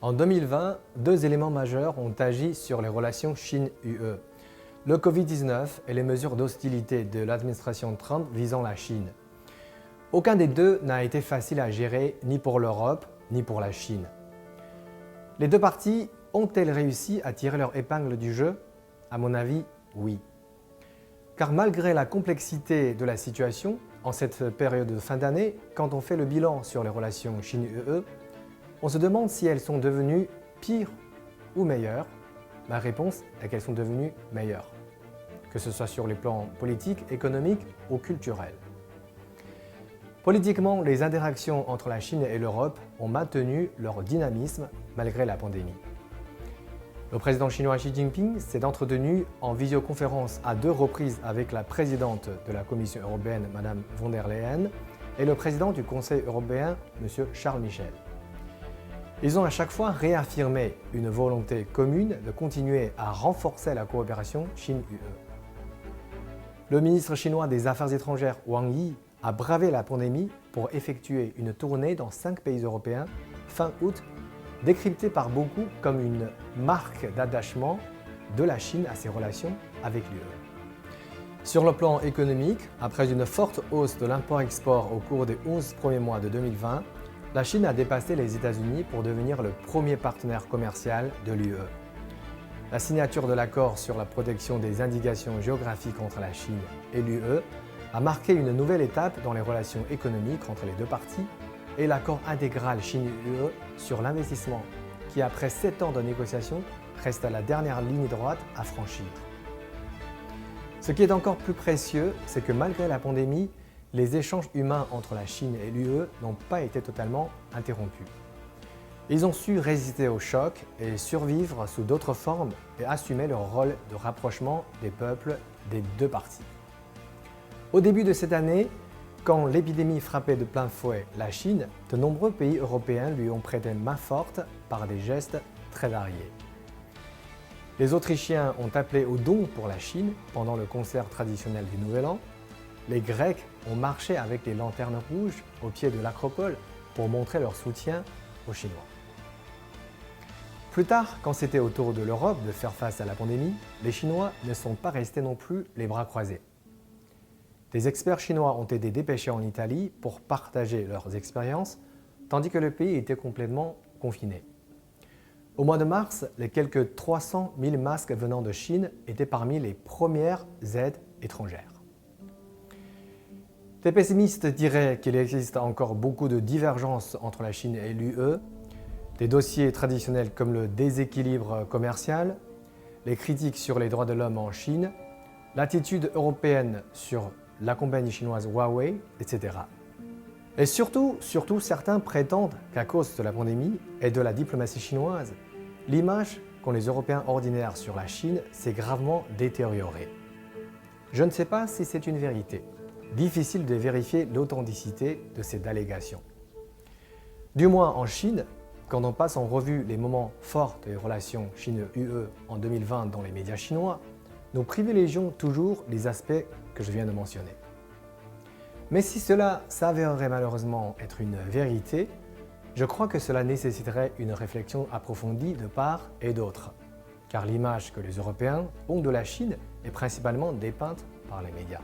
En 2020, deux éléments majeurs ont agi sur les relations Chine-UE. Le Covid-19 et les mesures d'hostilité de l'administration Trump visant la Chine. Aucun des deux n'a été facile à gérer ni pour l'Europe ni pour la Chine. Les deux parties ont-elles réussi à tirer leur épingle du jeu? À mon avis, oui. Car malgré la complexité de la situation, en cette période de fin d'année, quand on fait le bilan sur les relations Chine-UE, on se demande si elles sont devenues pires ou meilleures. Ma réponse est qu'elles sont devenues meilleures, que ce soit sur les plans politiques, économiques ou culturels. Politiquement, les interactions entre la Chine et l'Europe ont maintenu leur dynamisme malgré la pandémie. Le président chinois Xi Jinping s'est entretenu en visioconférence à 2 reprises avec la présidente de la Commission européenne, Mme von der Leyen, et le président du Conseil européen, M. Charles Michel. Ils ont à chaque fois réaffirmé une volonté commune de continuer à renforcer la coopération Chine-UE. Le ministre chinois des Affaires étrangères, Wang Yi, a bravé la pandémie pour effectuer une tournée dans 5 pays européens fin août, décryptée par beaucoup comme une marque d'attachement de la Chine à ses relations avec l'UE. Sur le plan économique, après une forte hausse de l'import-export au cours des 11 premiers mois de 2020, la Chine a dépassé les États-Unis pour devenir le premier partenaire commercial de l'UE. La signature de l'accord sur la protection des indications géographiques entre la Chine et l'UE a marqué une nouvelle étape dans les relations économiques entre les deux parties et l'accord intégral Chine-UE sur l'investissement qui, après 7 ans de négociations, reste à la dernière ligne droite à franchir. Ce qui est encore plus précieux, c'est que malgré la pandémie, les échanges humains entre la Chine et l'UE n'ont pas été totalement interrompus. Ils ont su résister au choc et survivre sous d'autres formes et assumer leur rôle de rapprochement des peuples des deux parties. Au début de cette année, quand l'épidémie frappait de plein fouet la Chine, de nombreux pays européens lui ont prêté main forte par des gestes très variés. Les Autrichiens ont appelé au don pour la Chine pendant le concert traditionnel du Nouvel An. Les Grecs ont marché avec les lanternes rouges au pied de l'Acropole pour montrer leur soutien aux Chinois. Plus tard, quand c'était au tour de l'Europe de faire face à la pandémie, les Chinois ne sont pas restés non plus les bras croisés. Des experts chinois ont été dépêchés en Italie pour partager leurs expériences, tandis que le pays était complètement confiné. Au mois de mars, les quelques 300 000 masques venant de Chine étaient parmi les premières aides étrangères. Des pessimistes diraient qu'il existe encore beaucoup de divergences entre la Chine et l'UE, des dossiers traditionnels comme le déséquilibre commercial, les critiques sur les droits de l'homme en Chine, l'attitude européenne sur la compagnie chinoise Huawei, etc. Et surtout, certains prétendent qu'à cause de la pandémie et de la diplomatie chinoise, l'image qu'ont les Européens ordinaires sur la Chine s'est gravement détériorée. Je ne sais pas si c'est une vérité. Difficile de vérifier l'authenticité de ces allégations. Du moins en Chine, quand on passe en revue les moments forts des relations Chine-UE en 2020 dans les médias chinois, nous privilégions toujours les aspects que je viens de mentionner. Mais si cela s'avérerait malheureusement être une vérité, je crois que cela nécessiterait une réflexion approfondie de part et d'autre, car l'image que les Européens ont de la Chine est principalement dépeinte par les médias.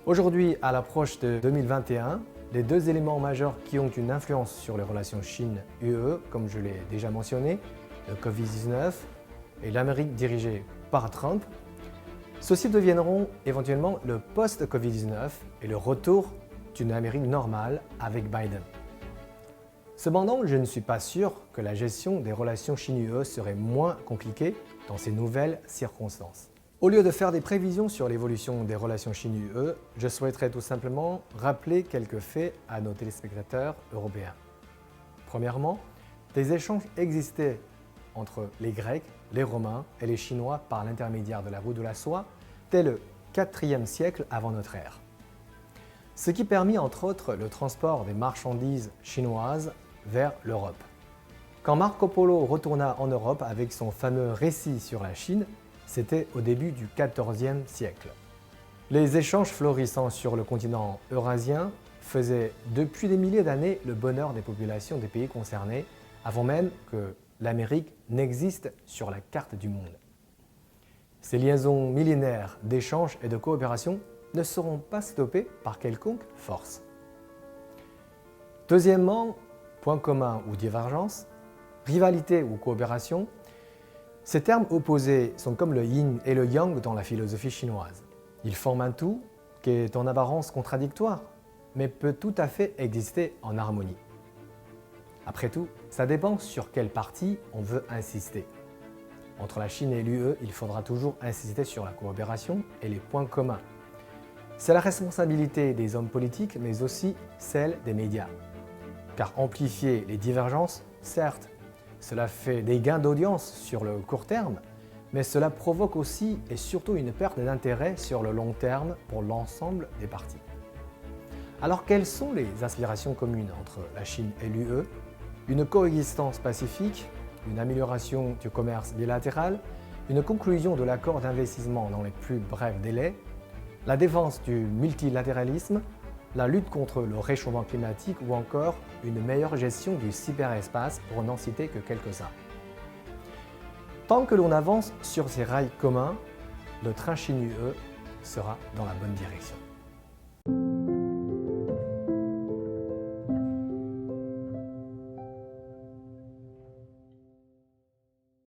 Aujourd'hui, à l'approche de 2021, les deux éléments majeurs qui ont une influence sur les relations Chine-UE, comme je l'ai déjà mentionné, le Covid-19 et l'Amérique dirigée par Trump, ceux-ci deviendront éventuellement le post-Covid-19 et le retour d'une Amérique normale avec Biden. Cependant, je ne suis pas sûr que la gestion des relations Chine-UE serait moins compliquée dans ces nouvelles circonstances. Au lieu de faire des prévisions sur l'évolution des relations Chine-UE, je souhaiterais tout simplement rappeler quelques faits à nos téléspectateurs européens. Premièrement, des échanges existaient entre les Grecs, les Romains et les Chinois par l'intermédiaire de la route de la soie dès le IVe siècle avant notre ère. Ce qui permit entre autres le transport des marchandises chinoises vers l'Europe. Quand Marco Polo retourna en Europe avec son fameux récit sur la Chine, c'était au début du XIVe siècle. Les échanges florissants sur le continent eurasien faisaient depuis des milliers d'années le bonheur des populations des pays concernés, avant même que l'Amérique n'existe sur la carte du monde. Ces liaisons millénaires d'échanges et de coopération ne seront pas stoppées par quelconque force. Deuxièmement, point commun ou divergence, rivalité ou coopération, ces termes opposés sont comme le yin et le yang dans la philosophie chinoise. Ils forment un tout qui est en apparence contradictoire, mais peut tout à fait exister en harmonie. Après tout, ça dépend sur quelle partie on veut insister. Entre la Chine et l'UE, il faudra toujours insister sur la coopération et les points communs. C'est la responsabilité des hommes politiques, mais aussi celle des médias. Car amplifier les divergences, certes, cela fait des gains d'audience sur le court terme, mais cela provoque aussi et surtout une perte d'intérêt sur le long terme pour l'ensemble des parties. Alors quelles sont les aspirations communes entre la Chine et l'UE? Une coexistence pacifique, une amélioration du commerce bilatéral, une conclusion de l'accord d'investissement dans les plus brefs délais, la défense du multilatéralisme, la lutte contre le réchauffement climatique ou encore une meilleure gestion du cyberespace pour n'en citer que quelques-uns. Tant que l'on avance sur ces rails communs, le train Chine-UE sera dans la bonne direction.